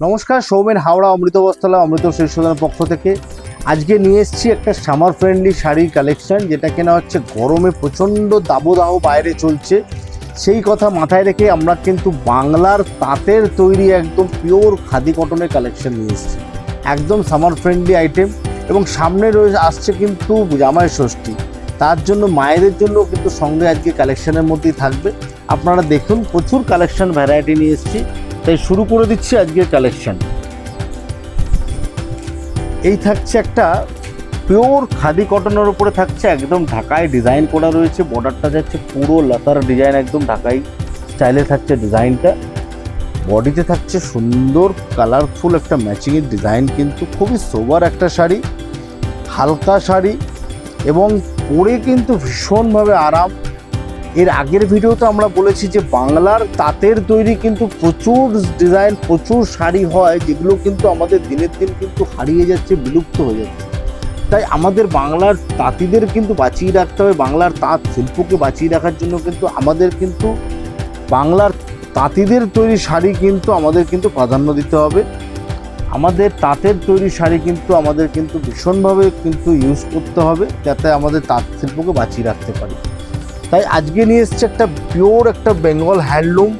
নমস্কার, সৌমেন হাওড়া অমৃত বস্ত্রালয় অমৃত শীর্ষদানের পক্ষ থেকে আজকে নিয়ে এসেছি একটা সামার ফ্রেন্ডলি শাড়ির কালেকশন, যেটা কেনা হচ্ছে গরমে প্রচণ্ড দাবদাহ বাইরে চলছে। সেই কথা মাথায় রেখে আমরা কিন্তু বাংলার তাঁতের তৈরি একদম পিওর খাদি কটনের কালেকশন নিয়ে এসেছি, একদম সামার ফ্রেন্ডলি আইটেম। এবং সামনে আসছে কিন্তু জামাই ষষ্ঠী, তার জন্য মায়েদের জন্য কিন্তু সঙ্গে আজকে কালেকশনের মধ্যেই থাকবে। আপনারা দেখুন, প্রচুর কালেকশন ভ্যারাইটি নিয়ে এসেছি, তাই শুরু করে দিচ্ছি আজকের কালেকশন। এই থাকছে একটা পিওর খাদি কটনের উপরে থাকছে, একদম ঢাকায় ডিজাইন করা রয়েছে। বর্ডারটা যাচ্ছে পুরো লতার ডিজাইন, একদম ঢাকাই স্টাইলে থাকছে ডিজাইনটা। বডিতে থাকছে সুন্দর কালারফুল একটা ম্যাচিংয়ের ডিজাইন, কিন্তু খুবই সোবার একটা শাড়ি, হালকা শাড়ি এবং পরে কিন্তু ভীষণভাবে আরাম। এর আগের ভিডিওতে আমরা বলেছি যে বাংলার তাঁতের তৈরি কিন্তু প্রচুর ডিজাইন, প্রচুর শাড়ি হয়, যেগুলো কিন্তু আমাদের দিনের দিন কিন্তু হারিয়ে যাচ্ছে, বিলুপ্ত হয়ে যাচ্ছে। তাই আমাদের বাংলার তাঁতিদের কিন্তু বাঁচিয়ে রাখতে হবে, বাংলার তাঁত শিল্পকে বাঁচিয়ে রাখার জন্য কিন্তু আমাদের কিন্তু বাংলার তাঁতিদের তৈরি শাড়ি কিন্তু আমাদের কিন্তু প্রাধান্য দিতে হবে। আমাদের তাঁতের তৈরি শাড়ি কিন্তু আমাদের কিন্তু ভীষণভাবে কিন্তু ইউজ করতে হবে, যাতে আমাদের তাঁত শিল্পকে বাঁচিয়ে রাখতে পারি। তাই আজকে নিয়ে এসছে একটা পিওর একটা বেঙ্গল হ্যান্ডলুম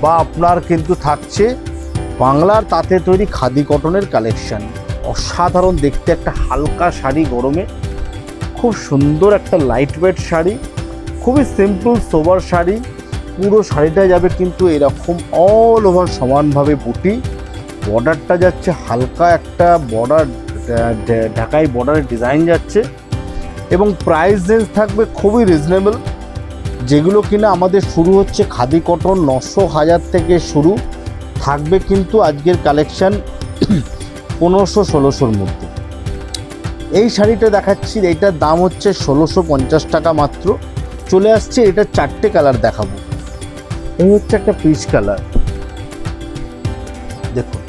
বা আপনার কিন্তু থাকছে বাংলার তাঁতে তৈরি খাদি কটনের কালেকশন। অসাধারণ দেখতে একটা হালকা শাড়ি, গরমে খুব সুন্দর একটা লাইট ওয়েট শাড়ি, খুবই সিম্পল সোবার শাড়ি। পুরো শাড়িটা যাবে কিন্তু এরকম অল ওভার সমানভাবে বুটি। বর্ডারটা যাচ্ছে হালকা একটা বর্ডার, ঢাকাই বর্ডারের ডিজাইন যাচ্ছে এবং প্রাইস রেঞ্জ থাকবে খুবই রিজনেবল, যেগুলো কিনা আমাদের শুরু হচ্ছে খাদি কটন 900-1000 থেকে শুরু থাকবে, কিন্তু আজকের কালেকশন 1500-1600-র মধ্যে। এই শাড়িটা দেখাচ্ছি, এইটার দাম হচ্ছে 1650 টাকা মাত্র। চলে আসছে, এটা 4টে কালার দেখাবো। এই হচ্ছে একটা পিচ কালার, দেখুন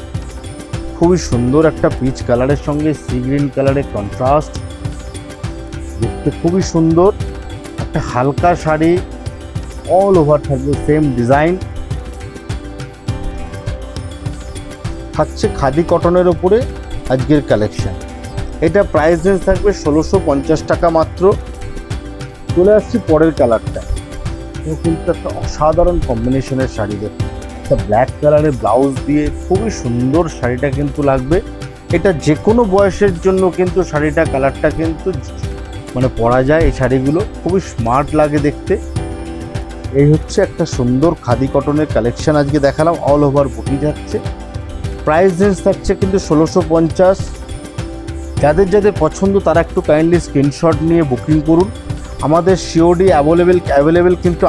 খুবই সুন্দর একটা পিচ কালারের সঙ্গে সি গ্রিন কালারের কন্ট্রাস্ট, দেখতে খুবই সুন্দর একটা হালকা শাড়ি। অল ওভার থাকবে সেম ডিজাইন, থাকছে খাদি কটনের ওপরে আজকের কালেকশন। এটা প্রাইস রেঞ্জ থাকবে 1650 টাকা মাত্র। চলে আসছি পরের কালারটা, কিন্তু একটা অসাধারণ কম্বিনেশনের শাড়ি, দেখুন একটা ব্ল্যাক কালারের ব্লাউজ দিয়ে খুবই সুন্দর শাড়িটা কিন্তু লাগবে। এটা যে কোনো বয়সের জন্য কিন্তু শাড়িটা কালারটা কিন্তু মানে পরা যায়। এই শাড়িগুলো খুবই স্মার্ট লাগে দেখতে। এই হচ্ছে একটা সুন্দর খাদি কটনের কালেকশন আজকে দেখালাম, অল ওভার বুটি থাকছে। প্রাইস রেঞ্জ থাকছে কিন্তু 1650। যাদের যাদের পছন্দ তারা একটু কাইন্ডলি স্ক্রিনশট নিয়ে বুকিং করুন। আমাদের সিওডি অ্যাভেলেবেল কিন্তু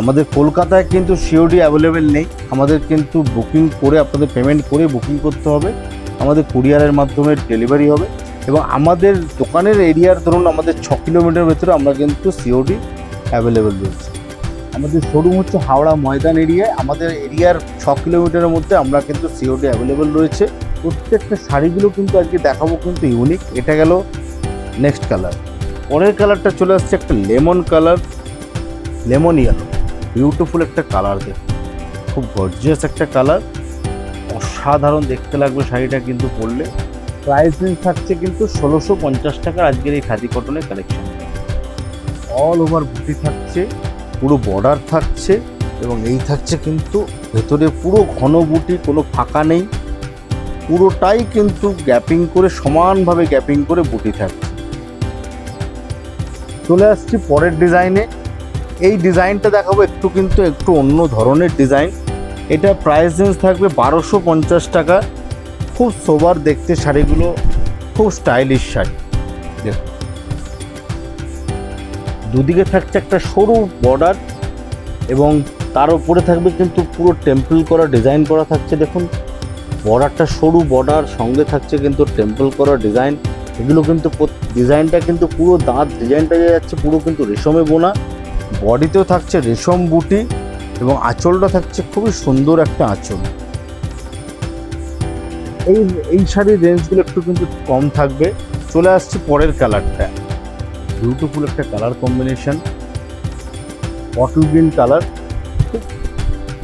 আমাদের কলকাতায় কিন্তু সিওডি অ্যাভেলেবেল নেই। আমাদের কিন্তু বুকিং করে, আপনাদের পেমেন্ট করে বুকিং করতে হবে। আমাদের কুরিয়ারের মাধ্যমে ডেলিভারি হবে এবং আমাদের দোকানের এরিয়ার ধরুন আমাদের 6 কিলোমিটার ভেতরে আমরা কিন্তু সিওডি অ্যাভেলেবেল রয়েছে। আমাদের শোরুম হচ্ছে হাওড়া ময়দান এরিয়ায়, আমাদের এরিয়ার 6 কিলোমিটারের মধ্যে আমরা কিন্তু সিওডি অ্যাভেলেবেল রয়েছে। প্রত্যেকটা শাড়িগুলো কিন্তু আজকে দেখাবো কিন্তু ইউনিক। এটা গেল নেক্সট কালার। পরের কালারটা চলে আসছে একটা lemon colour, lemon yellow, beautiful একটা কালার, দেখুন খুব গর্জিয়াস একটা কালার, অসাধারণ দেখতে লাগবে শাড়িটা কিন্তু পরলে। প্রাইস রেঞ্জ থাকছে কিন্তু 1650 টাকার আজকের এই খাদি কটনের কালেকশন। অল ওভার বুটি থাকছে, পুরো বর্ডার থাকছে এবং এই থাকছে কিন্তু ভেতরে পুরো ঘন বুটি, কোনো ফাঁকা নেই, পুরোটাই কিন্তু গ্যাপিং করে সমানভাবে গ্যাপিং করে বুটি থাকছে। চলে আসছি পরের ডিজাইনে। এই ডিজাইনটা দেখাবো একটু অন্য ধরনের ডিজাইন। এটা প্রাইস রেঞ্জ থাকবে 1250 টাকা। খুব সোবার দেখতে শাড়িগুলো, খুব স্টাইলিশ শাড়ি। দেখুন দুদিকে থাকছে একটা সরু বর্ডার এবং তার উপরে থাকবে কিন্তু পুরো টেম্পল করা ডিজাইন করা থাকছে। দেখুন বর্ডারটা সরু বর্ডার, সঙ্গে থাকছে কিন্তু টেম্পল করা ডিজাইন। এগুলো কিন্তু ডিজাইনটা কিন্তু পুরো দাঁত ডিজাইনটা যাচ্ছে পুরো কিন্তু রেশমে বোনা। বডিতেও থাকছে রেশম বুটি এবং আঁচলটা থাকছে খুবই সুন্দর একটা আঁচল। এই শাড়ির রেঞ্জগুলো একটু কিন্তু কম থাকবে। চলে আসছে পরের কালারটা, বিউটিফুল একটা colour combination, bottle green colour,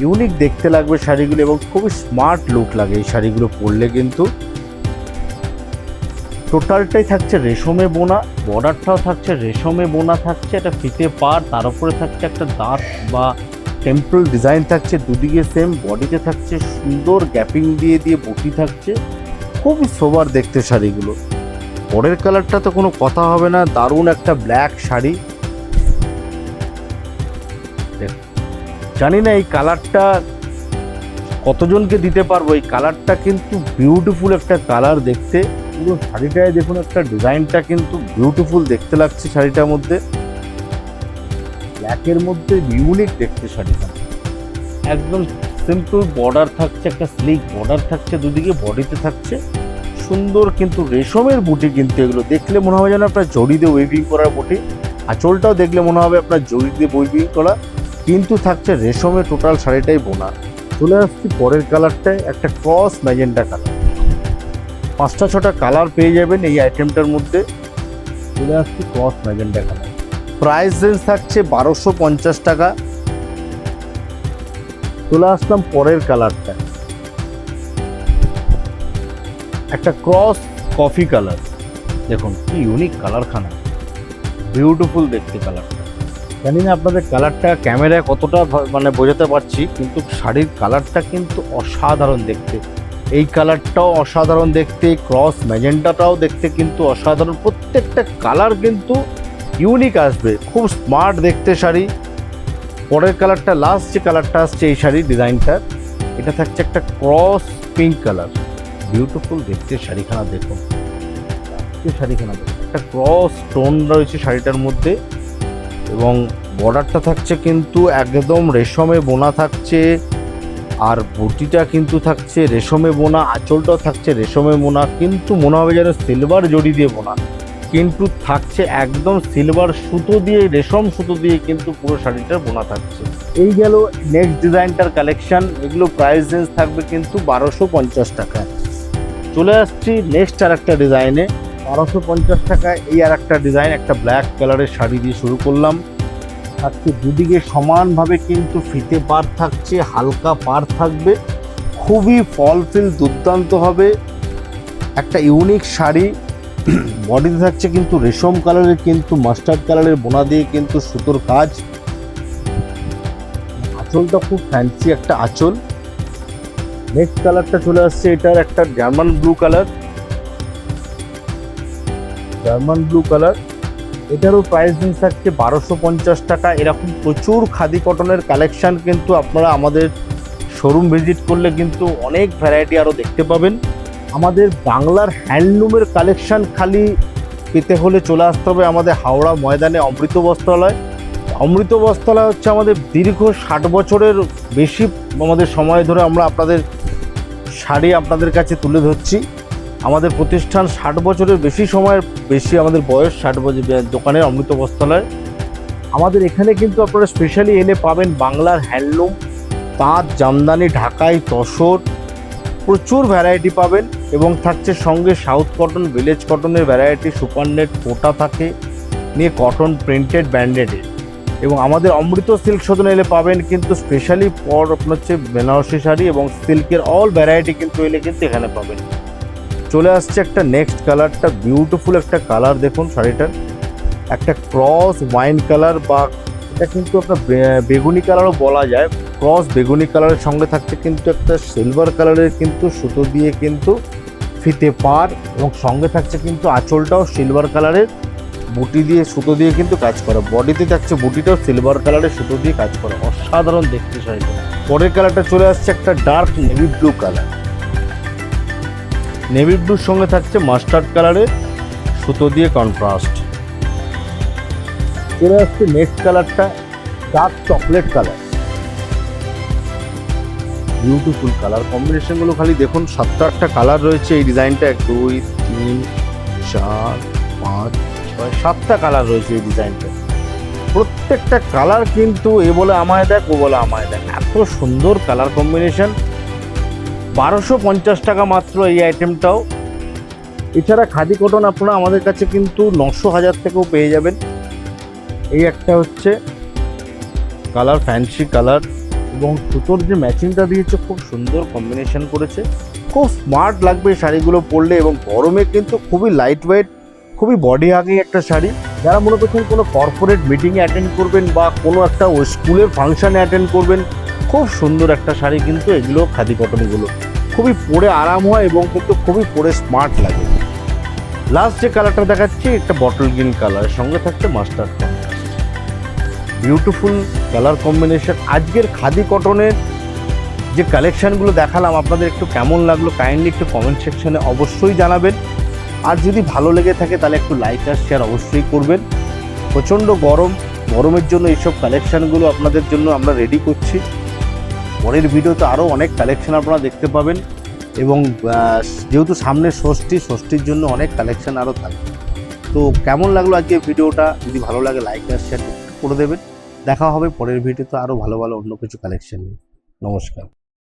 unique দেখতে লাগবে শাড়িগুলো এবং খুবই স্মার্ট লুক লাগে এই শাড়িগুলো পরলে। কিন্তু টোটালটাই থাকছে রেশমে বোনা, বর্ডারটাও থাকছে রেশমে বোনা, থাকছে একটা ফিতে পাড়, তার উপরে থাকছে একটা দাঁত বা টেম্পল ডিজাইন থাকছে, দুদিকে সেম, বডিতে থাকছে সুন্দর গ্যাপিং দিয়ে দিয়ে বুটি থাকছে, খুবই সোবার দেখতে শাড়িগুলো। পরের কালারটা তো কোনো কথা হবে না, দারুণ একটা ব্ল্যাক শাড়ি। জানি না এই কালারটা কতজনকে দিতে পারবো, এই কালারটা কিন্তু বিউটিফুল একটা কালার দেখতে। পুরো শাড়িটায় দেখুন একটা ডিজাইনটা কিন্তু বিউটিফুল দেখতে লাগছে শাড়িটার মধ্যে, ব্ল্যাকের মধ্যে ইউনিক দেখতে শাড়িটা। একদম সিম্পল বর্ডার থাকছে, একটা স্লিক বর্ডার থাকছে দুদিকে, বডিতে থাকছে সুন্দর কিন্তু রেশমের বুটি। কিন্তু এগুলো দেখলে মনে হবে যেন আপনার জড়ি দিয়ে ওয়েভিং করার বুটি, আঁচলটাও দেখলে মনে হবে আপনার জড়ি দিয়ে ওয়েভিং করা, কিন্তু থাকছে রেশমের টোটাল শাড়িটাই বোনা। চলে আসছি পরের কালারটায়, একটা ক্রস ম্যাজেন্টা কালার। 5টা 6টা কালার পেয়ে যাবেন এই আইটেমটার মধ্যে। চলে আসছি cross magenta colour. Price range থাকছে 1250 টাকা। চলে আসলাম পরের কালারটা, একটা ক্রস কফি কালার। দেখুন কি ইউনিক কালারখানা, বিউটিফুল দেখতে কালারটা। জানি না আপনাদের কালারটা ক্যামেরায় কতটা মানে বোঝাতে পারছি, কিন্তু শাড়ির কালারটা কিন্তু অসাধারণ দেখতে। এই কালারটাও অসাধারণ দেখতে, ক্রস ম্যাজেন্টাটাও দেখতে কিন্তু অসাধারণ। প্রত্যেকটা কালার কিন্তু ইউনিক আসবে, খুব স্মার্ট দেখতে শাড়ি। পরের কালারটা, লাস্ট যে কালারটা আসছে এই শাড়ির ডিজাইনটা, এটা থাকছে একটা ক্রস পিঙ্ক কালার। বিউটিফুল দেখতে শাড়িখানা দেখুন, শাড়িখানা দেখুন, একটা ক্রস টোন রয়েছে শাড়িটার মধ্যে এবং বর্ডারটা থাকছে কিন্তু একদম রেশমে বোনা থাকছে, আর বুটিটা কিন্তু থাকছে রেশমে বোনা, আঁচলটাও থাকছে রেশমে বোনা, কিন্তু মনে হবে যেন সিলভার জড়ি দিয়ে বোনা, কিন্তু থাকছে একদম সিলভার সুতো দিয়ে, রেশম সুতো দিয়ে কিন্তু পুরো শাড়িটা বোনা থাকছে। এই গেল নেক্সট ডিজাইনটার কালেকশন। এগুলো প্রাইস রেঞ্জ থাকবে কিন্তু 1250 টাকা। চলে আসছি নেক্সট আর একটা ডিজাইনে। 1250 টাকায় এই আর একটা ডিজাইন, একটা ব্ল্যাক কালারের শাড়ি দিয়ে শুরু করলাম। থাকছে দুদিকে সমানভাবে কিন্তু ফিতে পাড় থাকছে, হালকা পাড় থাকবে, খুবই ফল ফিল দুর্দান্ত হবে। একটা ইউনিক শাড়ি, বডিতে থাকছে কিন্তু রেশম কালারের, কিন্তু মাস্টার্ড কালারের বোনা দিয়ে কিন্তু সুতোর কাজ। আঁচলটা খুব ফ্যান্সি একটা আঁচল। নেক্সট কালারটা চলে আসছে, এটার একটা German blue colour, German blue colour. এটারও প্রাইস রেঞ্জ থাকছে 1250 টাকা। এরকম প্রচুর খাদি কটনের কালেকশন কিন্তু আপনারা আমাদের শোরুম ভিজিট করলে কিন্তু অনেক ভ্যারাইটি আরও দেখতে পাবেন। আমাদের বাংলার হ্যান্ডলুমের কালেকশন খালি পেতে হলে চলে আসতে হবে আমাদের হাওড়া ময়দানে অমৃত বস্ত্রালয়। অমৃত বস্ত্রালয় হচ্ছে আমাদের দীর্ঘ 60 বছরের বেশি আমাদের সময় ধরে আমরা আপনাদের শাড়ি আপনাদের কাছে তুলে ধরছি। আমাদের প্রতিষ্ঠান 60 বছরের বেশি সময়ের বেশি আমাদের বয়স, 60 বছর দোকানের অমৃত বস্ত্রালয়। আমাদের এখানে কিন্তু আপনারা স্পেশালি এলে পাবেন বাংলার হ্যান্ডলুম, তাঁত, জামদানি, ঢাকাই, তসর, প্রচুর ভ্যারাইটি পাবেন। এবং থাকছে সঙ্গে সাউথ কটন, ভিলেজ কটনের ভ্যারাইটি, সুপার নেট, কোটা থাকে নিয়ে কটন প্রিন্টেড ব্র্যান্ডেডের। এবং আমাদের অমৃত সিল্ক শোধন এলে পাবেন কিন্তু স্পেশালি পর আপনার হচ্ছে বেনারসি শাড়ি এবং সিল্কের অল ভ্যারাইটি কিন্তু এলে কিন্তু এখানে পাবেন। চলে আসছে একটা নেক্সট কালারটা, বিউটিফুল একটা কালার দেখুন শাড়িটার, একটা ক্রস ওয়াইন কালার, বা এটা কিন্তু আপনার বেগুনি কালারও বলা যায়। ক্রস বেগুনি কালারের সঙ্গে থাকছে কিন্তু একটা সিলভার কালারের কিন্তু সুতো দিয়ে কিন্তু ফিতে পাড়, এবং সঙ্গে থাকছে কিন্তু আঁচলটাও সিলভার কালারের বুটি দিয়ে সুতো দিয়ে কিন্তু কাজ করা। বডিতে থাকছে বুটিটাও সিলভার কালারের সুতো দিয়ে কাজ করা, অসাধারণ দেখতে শাড়িটা। পরের কালারটা চলে আসছে একটা dark navy blue colour. Navy ব্লুর সঙ্গে থাকছে মাস্টার্ড কালারের সুতো দিয়ে কন্ট্রাস্ট। চলে আসছে নেক্সট কালারটা, dark chocolate colour. Beautiful colour কম্বিনেশনগুলো খালি দেখুন, 7টা কালার রয়েছে এই ডিজাইনটা। 1 2 3 4 5 6 7টা কালার রয়েছে এই ডিজাইনটা। প্রত্যেকটা কালার কিন্তু এ বলে আমায় দেখ, ও বলে আমায় দেখ, এত সুন্দর কালার কম্বিনেশন। 1250 টাকা মাত্র এই আইটেমটাও। এছাড়া খাদি কটন আপনারা আমাদের কাছে কিন্তু 900-1000 থেকেও পেয়ে যাবেন। এই একটা হচ্ছে কালার, ফ্যান্সি কালার, এবং সুতোর যে ম্যাচিংটা দিয়েছে খুব সুন্দর কম্বিনেশন করেছে, খুব স্মার্ট লাগবে শাড়িগুলো পরলে। এবং গরমে কিন্তু খুবই লাইট ওয়েট, খুবই বডি হাগিং একটা শাড়ি। যারা মনে করছেন কোনো কর্পোরেট মিটিংয়ে অ্যাটেন্ড করবেন বা কোনো একটা স্কুলের ফাংশানে অ্যাটেন্ড করবেন, খুব সুন্দর একটা শাড়ি কিন্তু এগুলো খাদি কটনগুলো। খুবই পরে আরাম হয় এবং কিন্তু খুবই পরে স্মার্ট লাগে। লাস্ট যে কালারটা দেখাচ্ছি একটা বটল গ্রিন কালার, সঙ্গে থাকছে mustard contrast. Beautiful colour combination. আজকের খাদি কটনের যে কালেকশানগুলো দেখালাম আপনাদের একটু কেমন লাগলো কাইন্ডলি একটু কমেন্ট সেকশনে অবশ্যই জানাবেন। আর যদি ভালো লেগে থাকে তাহলে একটু লাইক আর শেয়ার অবশ্যই করবেন। প্রচণ্ড গরমের জন্য এইসব কালেকশানগুলো আপনাদের জন্য আমরা রেডি করছি। পরের ভিডিওতে আরও অনেক কালেকশান আপনারা দেখতে পাবেন। এবং যেহেতু সামনে ষষ্ঠীর জন্য অনেক কালেকশান আরও থাকবে। তো কেমন লাগলো আজকে ভিডিওটা? যদি ভালো লাগে লাইক আর শেয়ার করে দেবেন। দেখা হবে পরের ভিডিওতে আরও ভালো অন্য কিছু কালেকশান নিয়ে। নমস্কার।